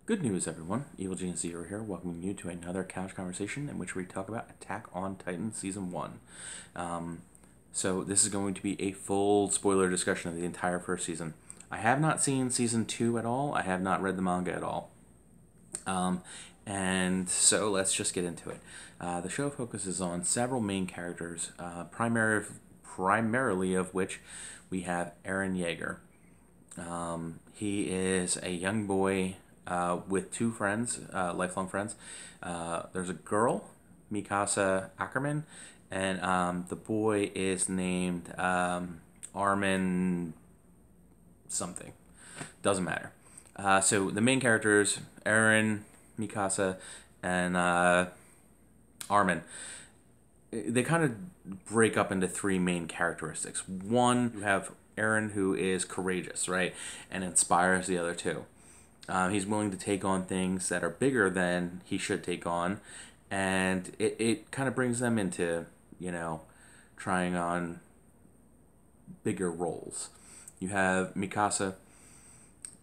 Good news, everyone. Evil Genius Zero here, welcoming you to another couch conversation in which we talk about Attack on Titan Season 1. So this is going to be a full spoiler discussion of the entire first season. I have not seen Season 2 at all. I have not read the manga at all. And so let's just get into it. The show focuses on several main characters, primarily of which we have Eren Yeager. He is a young boy with two friends, lifelong friends. There's a girl, Mikasa Ackerman, and the boy is named Armin something. Doesn't matter. So the main characters, Eren, Mikasa, and Armin, they kind of break up into three main characteristics. One, you have Eren, who is courageous, right, and inspires the other two. He's willing to take on things that are bigger than he should take on, and it kind of brings them into, trying on bigger roles. You have Mikasa.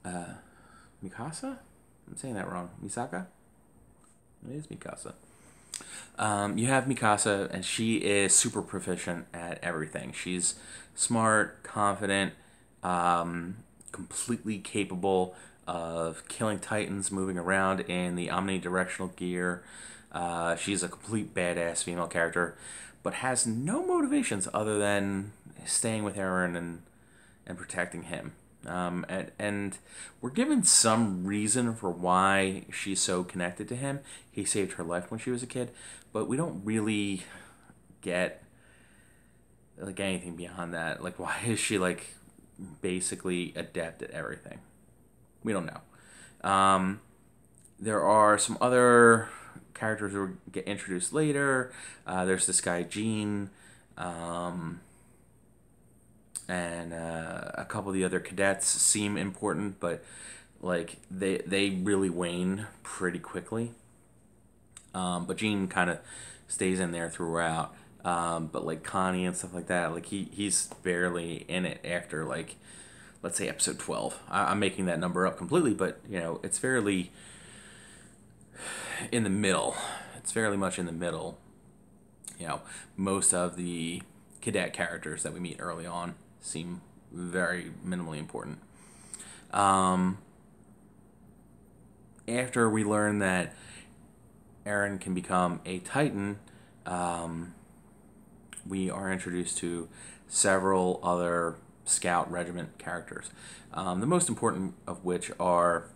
Mikasa? I'm saying that wrong. Misaka? It is Mikasa. You have Mikasa, and she is super proficient at everything. She's smart, confident, completely capable of killing titans, moving around in the omnidirectional gear. She's a complete badass female character, but has no motivations other than staying with Eren and protecting him. And we're given some reason for why she's so connected to him. He saved her life when she was a kid, but we don't really get like anything beyond that. Like, why is she like basically adept at everything? We don't know. There are some other characters who get introduced later. There's this guy Gene, and a couple of the other cadets seem important, but like they really wane pretty quickly. But Gene kind of stays in there throughout. But like Connie and stuff like that, like he's barely in it after like, let's say episode 12. I'm making that number up completely, but it's fairly in the middle. It's fairly much in the middle. Most of the cadet characters that we meet early on seem very minimally important. After we learn that Eren can become a Titan, we are introduced to several other Scout Regiment characters. The most important of which are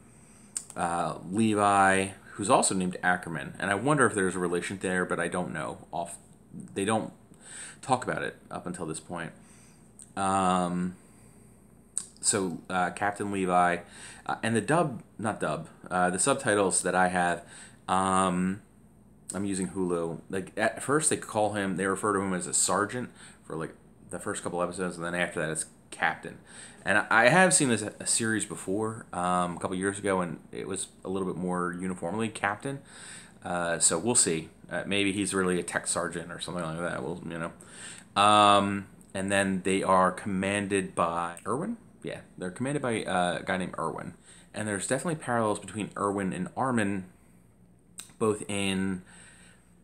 Levi, who's also named Ackerman, and I wonder if there's a relation there, but I don't know. They don't talk about it up until this point. So Captain Levi, and the subtitles that I have, I'm using Hulu. Like at first they refer to him as a sergeant for like the first couple episodes, and then after that it's captain. And I have seen this a series before, a couple years ago, and it was a little bit more uniformly captain. So we'll see. Maybe he's really a tech sergeant or something like that. And then they are commanded by Erwin. Yeah, they're commanded by a guy named Erwin. And there's definitely parallels between Erwin and Armin, both in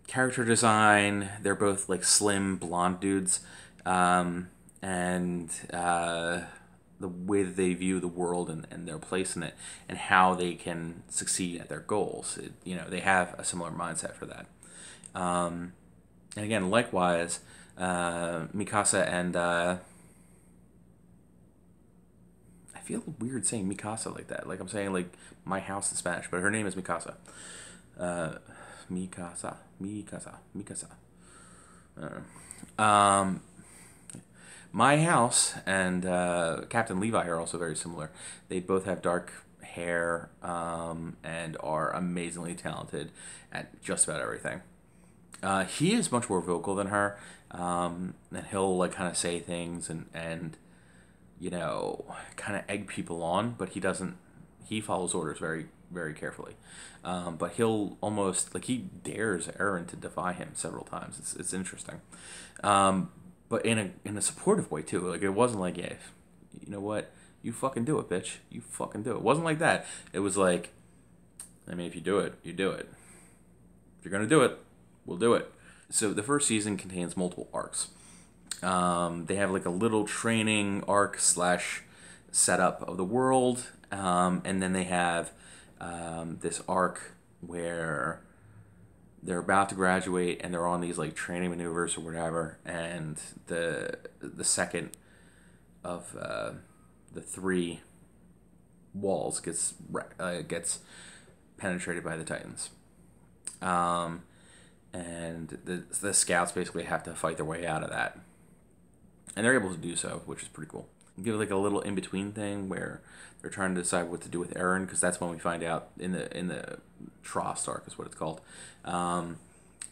character design. They're both like slim blonde dudes, and the way that they view the world and their place in it, and how they can succeed at their goals. They have a similar mindset for that. And again, likewise, Mikasa and I feel weird saying Mikasa like that. Like I'm saying like my house in Spanish, but her name is Mikasa. Mikasa. My house and Captain Levi are also very similar. They both have dark hair, and are amazingly talented at just about everything. He is much more vocal than her, and he'll like kind of say things and kind of egg people on, but he doesn't. He follows orders very, very carefully. But he'll almost like he dares Eren to defy him several times. It's interesting, but in a supportive way too. Like it wasn't like, yeah, you know what, you fucking do it, bitch. You fucking do it. It wasn't like that. It was like, I mean, if you do it, you do it. If you're going to do it, we'll do it. So the first season contains multiple arcs. They have like a little training arc slash setup of the world. And then they have this arc where they're about to graduate and they're on these like training maneuvers or whatever. And the second of the three walls gets penetrated by the Titans. And the scouts basically have to fight their way out of that. And they're able to do so, which is pretty cool. Give like a little in-between thing where they're trying to decide what to do with Eren, because that's when we find out in the Trost arc is what it's called,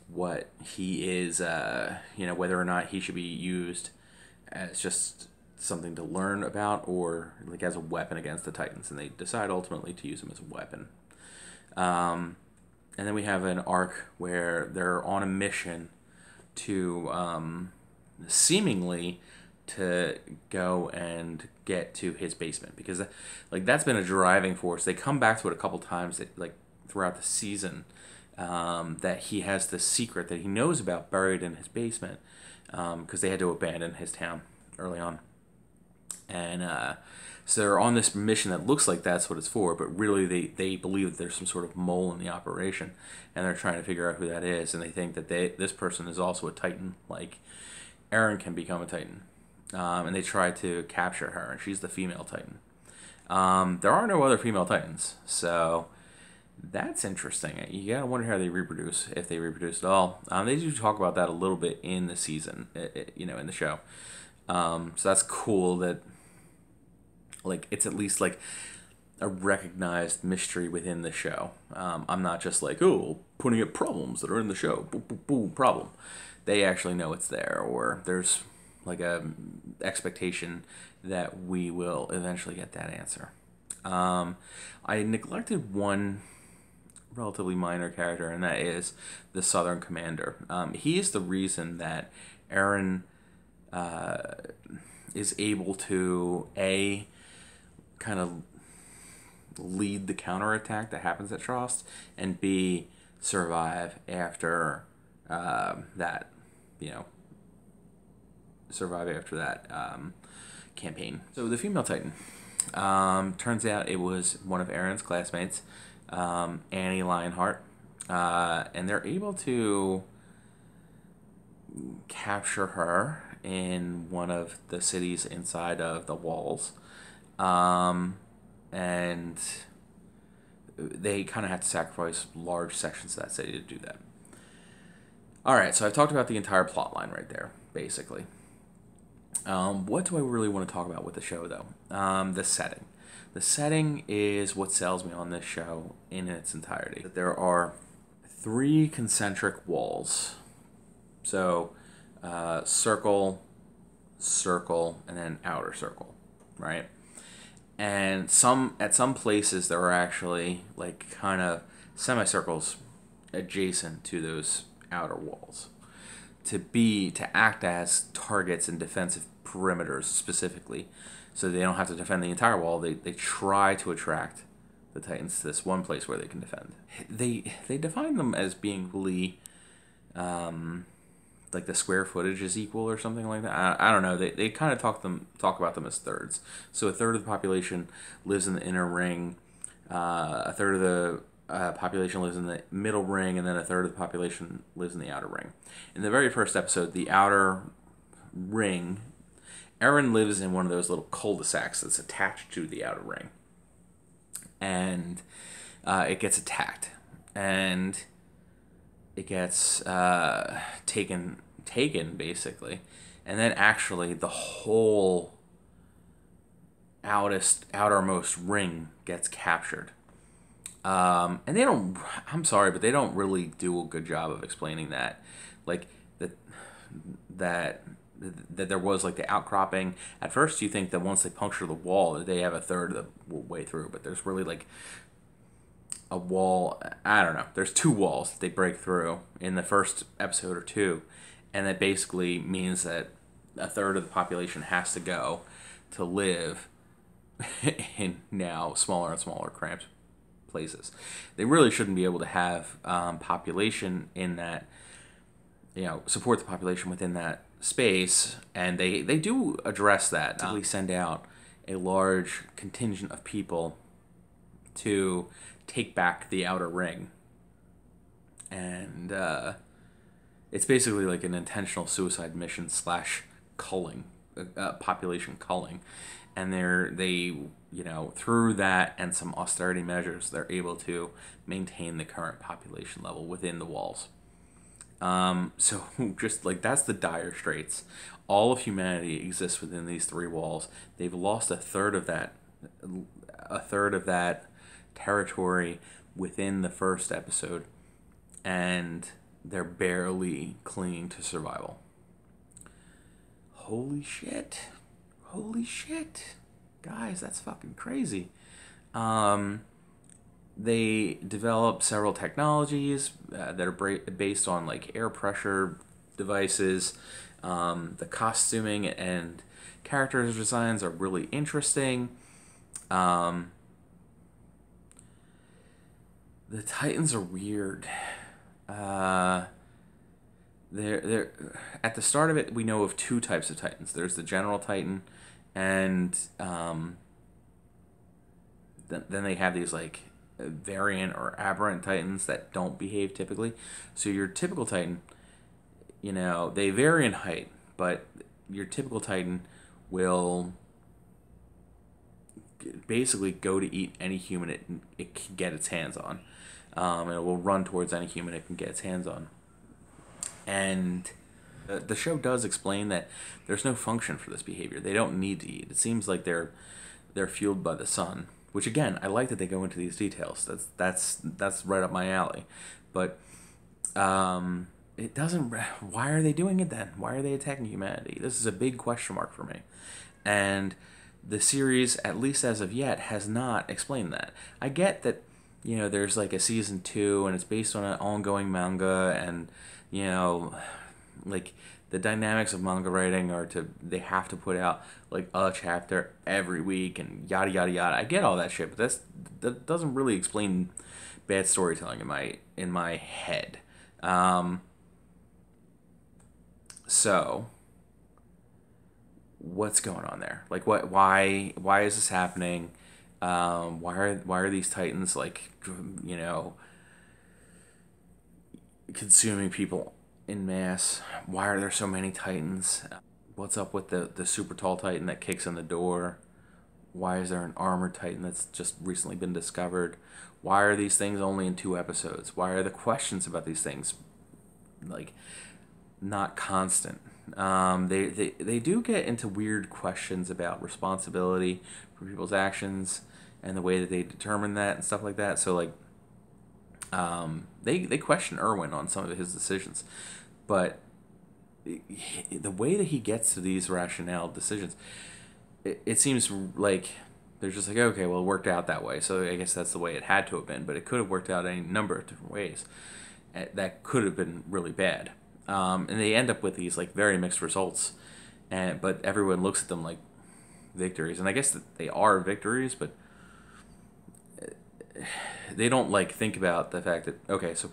what he is, whether or not he should be used as just something to learn about or like as a weapon against the Titans, and they decide ultimately to use him as a weapon. And then we have an arc where they're on a mission to seemingly to go and get to his basement, because like that's been a driving force. They come back to it a couple times like throughout the season, that he has the secret that he knows about buried in his basement, because they had to abandon his town early on. And so they're on this mission that looks like that's what it's for, but really they believe that there's some sort of mole in the operation, and they're trying to figure out who that is, and they think that this person is also a Titan, like Eren can become a Titan. And they try to capture her, and she's the female Titan. There are no other female Titans, so that's interesting. You gotta wonder how they reproduce, if they reproduce at all. They do talk about that a little bit in the season, in the show. So that's cool that, like, it's at least like a recognized mystery within the show. I'm not just like, oh, putting up problems that are in the show. Boom, boom, boom, problem. They actually know it's there, or there's like a expectation that we will eventually get that answer. I neglected one relatively minor character, and that is the Southern Commander. He is the reason that Eren is able to kind of lead the counterattack that happens at Trost, and B, survive after that campaign. So the female Titan, turns out it was one of Eren's classmates, Annie Lionheart, and they're able to capture her in one of the cities inside of the walls, and they kind of have to sacrifice large sections of that city to do that. Alright, so I've talked about the entire plot line right there, basically. What do I really want to talk about with the show, though? The setting. The setting is what sells me on this show in its entirety. There are 3 concentric walls. So, circle, circle, and then outer circle, right? And at some places there are actually like kind of semicircles adjacent to those outer walls to act as targets and defensive perimeters specifically, so they don't have to defend the entire wall. They try to attract the Titans to this one place where they can defend. They define them as being really like the square footage is equal or something like that. I don't know. They kind of talk about them as thirds. So a third of the population lives in the inner ring, a third of the population lives in the middle ring, and then a third of the population lives in the outer ring. In the very first episode, the outer ring, Eren lives in one of those little cul-de-sacs that's attached to the outer ring, and it gets attacked, and it gets taken basically, and then actually the whole outermost ring gets captured. And they don't, I'm sorry, but they don't really do a good job of explaining that. Like, that there was, like, the outcropping. At first, you think that once they puncture the wall, that they have a third of the way through. But there's really, like, a wall. I don't know. There's 2 walls that they break through in the first episode or 2. And that basically means that a third of the population has to go to live in now smaller and smaller cramped places. They really shouldn't be able to have population in that, support the population within that space, and they do address that. They send out a large contingent of people to take back the outer ring, and it's basically like an intentional suicide mission slash culling, population culling, and they through that and some austerity measures, they're able to maintain the current population level within the walls. So just like that's the dire straits. All of humanity exists within these three walls. They've lost a third of that territory within the first episode, and they're barely clinging to survival. Holy shit. Guys, that's fucking crazy. They develop several technologies that are based on like air pressure devices. The costuming and characters designs are really interesting. The Titans are weird. They're at the start of it, we know of two types of Titans. There's the General Titan, and then they have these like variant or aberrant Titans that don't behave typically. So your typical Titan, they vary in height, but your typical Titan will basically go to eat any human it can get its hands on. And it will run towards any human it can get its hands on. And the show does explain that there's no function for this behavior. They don't need to eat. It seems like they're fueled by the sun, which again, I like that they go into these details. That's right up my alley. But it doesn't. Why are they doing it then? Why are they attacking humanity? This is a big question mark for me. And the series, at least as of yet, has not explained that. I get that, there's like a season 2 and it's based on an ongoing manga, and like the dynamics of manga writing are they have to put out like a chapter every week and yada yada yada. I get all that shit, but that doesn't really explain bad storytelling in my head. So what's going on there? Like why is this happening? Why are these Titans like consuming people in mass? Why are there so many Titans? What's up with the super tall Titan that kicks in the door? Why is there an armored Titan that's just recently been discovered? Why are these things only in 2 episodes? Why are the questions about these things like not constant? They do get into weird questions about responsibility for people's actions and the way that they determine that and stuff like that. So like they question Erwin on some of his decisions, but the way that he gets to these rationale decisions, it seems like they're just like, okay, well, it worked out that way, so I guess that's the way it had to have been, but it could have worked out any number of different ways that could have been really bad. And they end up with these like very mixed results, but everyone looks at them like victories, and I guess that they are victories, but they don't like think about the fact that, okay, so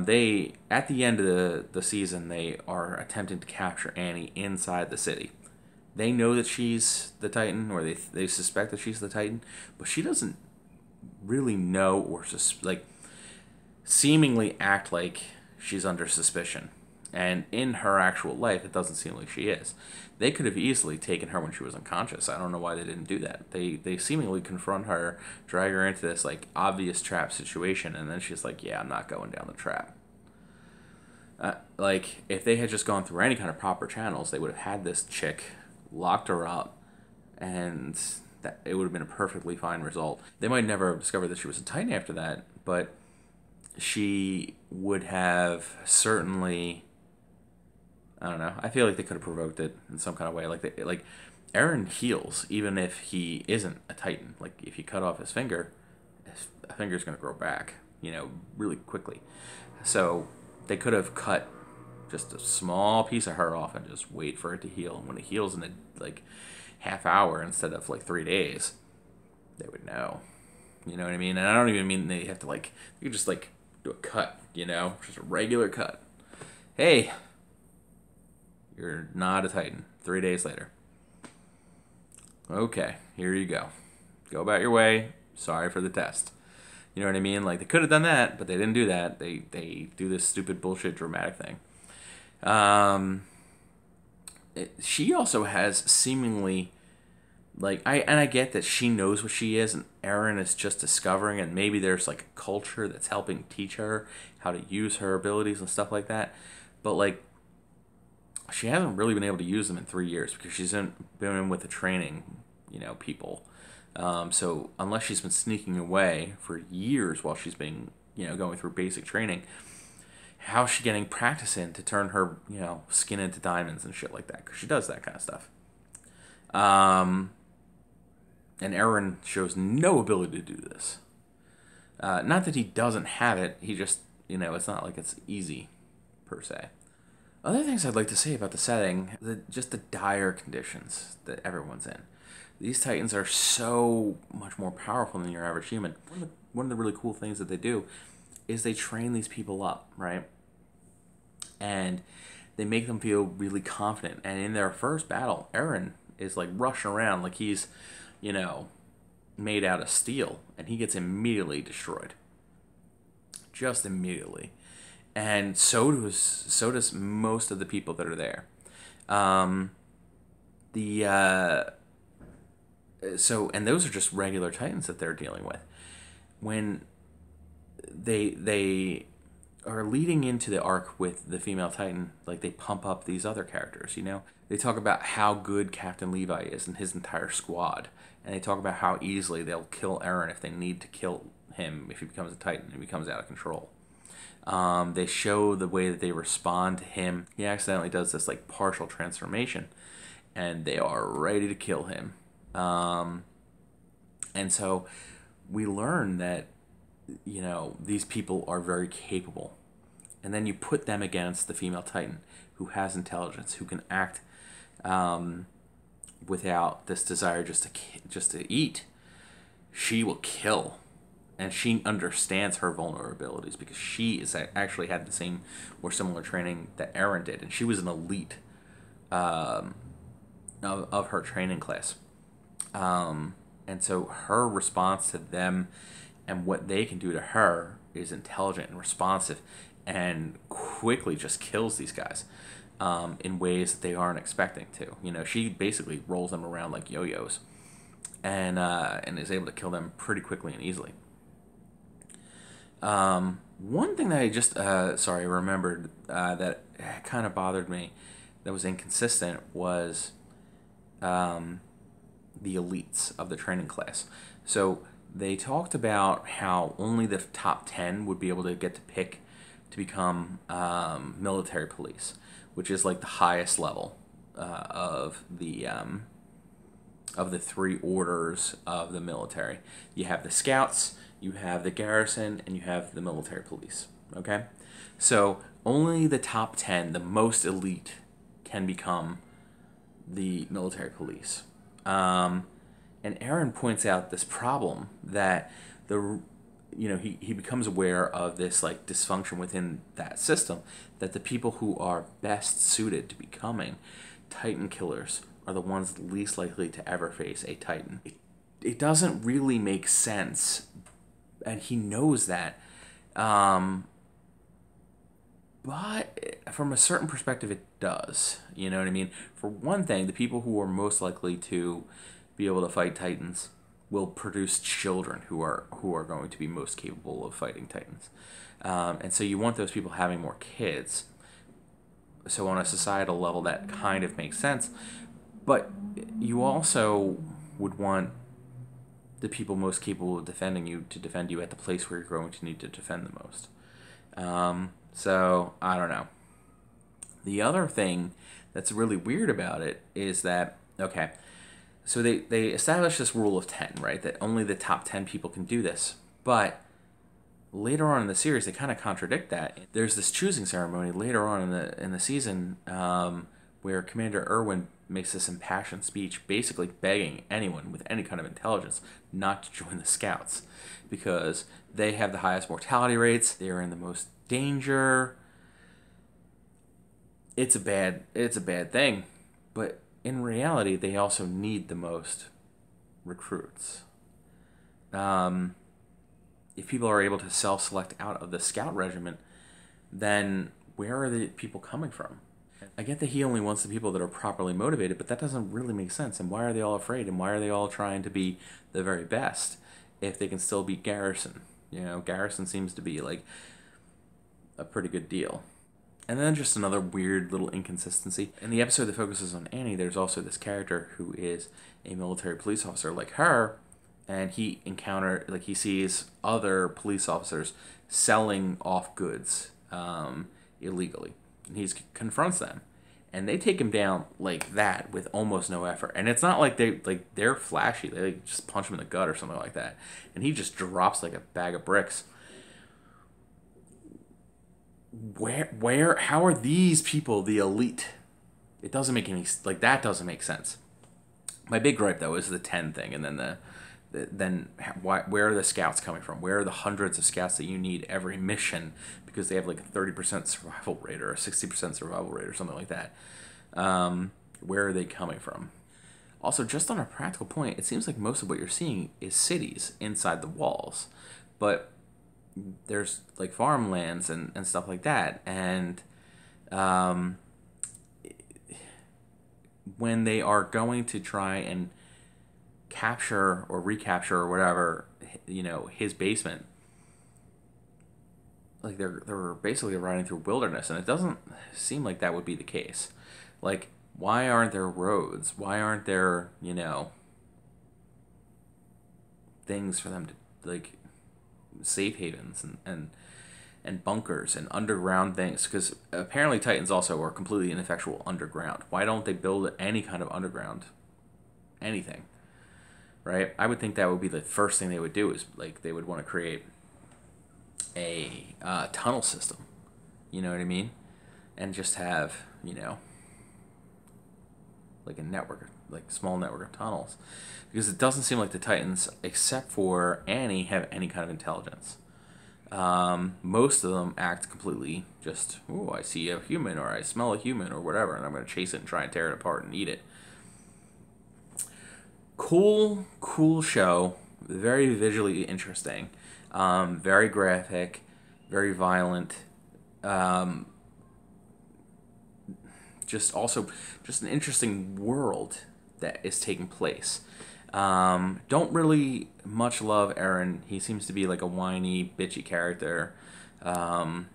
they at the end of the season, they are attempting to capture Annie inside the city. They know that she's the Titan, or they suspect that she's the Titan, but she doesn't really know or seemingly act like she's under suspicion. And in her actual life, it doesn't seem like she is. They could have easily taken her when she was unconscious. I don't know why they didn't do that. They seemingly confront her, drag her into this like obvious trap situation, and then she's like, yeah, I'm not going down the trap. Like, if they had just gone through any kind of proper channels, they would have had this chick, locked her up, and that it would have been a perfectly fine result. They might never have discovered that she was a Titan after that, but she would have certainly, I don't know, I feel like they could have provoked it in some kind of way. Like Eren heals even if he isn't a Titan. Like, if you cut off his finger, his finger's going to grow back, really quickly. So they could have cut just a small piece of her off and just wait for it to heal. And when it heals in a half hour instead of 3 days, they would know. You know what I mean? And I don't even mean they have to like, you could just like do a cut, you know, just a regular cut. Hey, you're not a Titan. 3 days later. Okay, here you go. Go about your way. Sorry for the test. You know what I mean? Like, they could have done that, but they didn't do that. They do this stupid bullshit dramatic thing. She also has seemingly, like, I get that she knows what she is, and Eren is just discovering, and maybe there's like a culture that's helping teach her how to use her abilities and stuff like that. But like, she hasn't really been able to use them in 3 years because she's been in with the training, people. So unless she's been sneaking away for years while she's been, going through basic training, how's she getting practice in to turn her, skin into diamonds and shit like that? Because she does that kind of stuff. And Eren shows no ability to do this. Not that he doesn't have it, he just, it's not like it's easy, per se. Other things I'd like to say about the setting, just the dire conditions that everyone's in. These Titans are so much more powerful than your average human. One of the really cool things that they do is they train these people up, right? And they make them feel really confident. And in their first battle, Eren is like rushing around like he's, made out of steel. And he gets immediately destroyed. Just immediately. And so does most of the people that are there. And those are just regular Titans that they're dealing with. When they are leading into the arc with the female Titan, like, they pump up these other characters, They talk about how good Captain Levi is and his entire squad. And they talk about how easily they'll kill Eren if they need to kill him if he becomes a Titan and becomes out of control. They show the way that they respond to him. He accidentally does this like partial transformation, and they are ready to kill him. And so we learn that, these people are very capable. And then you put them against the female Titan who has intelligence, who can act without this desire just to eat. She will kill. And she understands her vulnerabilities because she is actually had the same or similar training that Eren did. And she was an elite of her training class. And so her response to them and what they can do to her is intelligent and responsive and quickly just kills these guys in ways that they aren't expecting to. She basically rolls them around like yo-yos and is able to kill them pretty quickly and easily. One thing that I just remembered that kind of bothered me, that was inconsistent, was the elites of the training class. So they talked about how only the top 10 would be able to get to pick to become military police, which is like the highest level of the 3 orders of the military. You have the scouts, you have the garrison, and you have the military police, okay? So only the top 10, the most elite, can become the military police. And Eren points out this problem that he becomes aware of this like dysfunction within that system, that the people who are best suited to becoming Titan killers are the ones least likely to ever face a Titan. It doesn't really make sense, and he knows that. But from a certain perspective, it does. You know what I mean? For one thing, the people who are most likely to be able to fight Titans will produce children who are going to be most capable of fighting Titans. And so you want those people having more kids. So on a societal level, that kind of makes sense. But you also would want the people most capable of defending you to defend you at the place where you're going to need to defend the most. So, I don't know. The other thing that's really weird about it is that, okay, so they established this rule of 10, right? That only the top 10 people can do this. But later on in the series, they kind of contradict that. There's this choosing ceremony later on in the season where Commander Erwin makes this impassioned speech basically begging anyone with any kind of intelligence not to join the Scouts because they have the highest mortality rates, they are in the most danger. It's a bad thing, but in reality they also need the most recruits. If people are able to self-select out of the Scout regiment, then where are the people coming from? I get that he only wants the people that are properly motivated, but that doesn't really make sense. And why are they all afraid? And why are they all trying to be the very best if they can still beat Garrison? You know, Garrison seems to be like a pretty good deal. And then just another weird little inconsistency. In the episode that focuses on Annie, there's also this character who is a military police officer like her, and he sees other police officers selling off goods illegally. And he confronts them, and they take him down like that with almost no effort. And it's not like they're flashy. They like just punch him in the gut or something like that, and he just drops like a bag of bricks. How are these people the elite? It doesn't make any that doesn't make sense. My big gripe though is the 10 thing, and then where are the Scouts coming from? Where are the hundreds of Scouts that you need every mission because they have like a 30% survival rate or a 60% survival rate or something like that? Where are they coming from? Also, just on a practical point, it seems like most of what you're seeing is cities inside the walls, but there's like farmlands and stuff like that, and when they are going to try and capture or recapture or whatever, you know, his basement, like they're basically riding through wilderness, and it doesn't seem like that would be the case. Like, why aren't there roads? Why aren't there, you know, things for them to like safe havens and bunkers and underground things? Because apparently Titans also are completely ineffectual underground. Why don't they build any kind of underground anything? Right? I would think that would be the first thing they would do, is like they would want to create a tunnel system. You know what I mean? And just have, you know, like a network, like small network of tunnels. Because it doesn't seem like the Titans, except for Annie, have any kind of intelligence. Most of them act completely just, oh, I see a human, or I smell a human, or whatever, and I'm going to chase it and try and tear it apart and eat it. Cool show. Very visually interesting. Very graphic. Very violent. Just an interesting world that is taking place. Don't really much love Eren. He seems to be like a whiny, bitchy character. And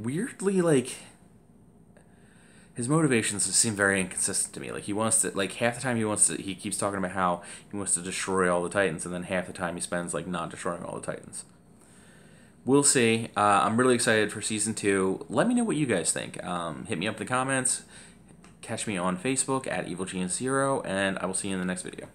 weirdly, like, his motivations seem very inconsistent to me. Like, he wants to, like, half the time he keeps talking about how he wants to destroy all the Titans, and then half the time he spends, like, not destroying all the Titans. We'll see. I'm really excited for Season 2. Let me know what you guys think. Hit me up in the comments. Catch me on Facebook at EvilGenius0, and I will see you in the next video.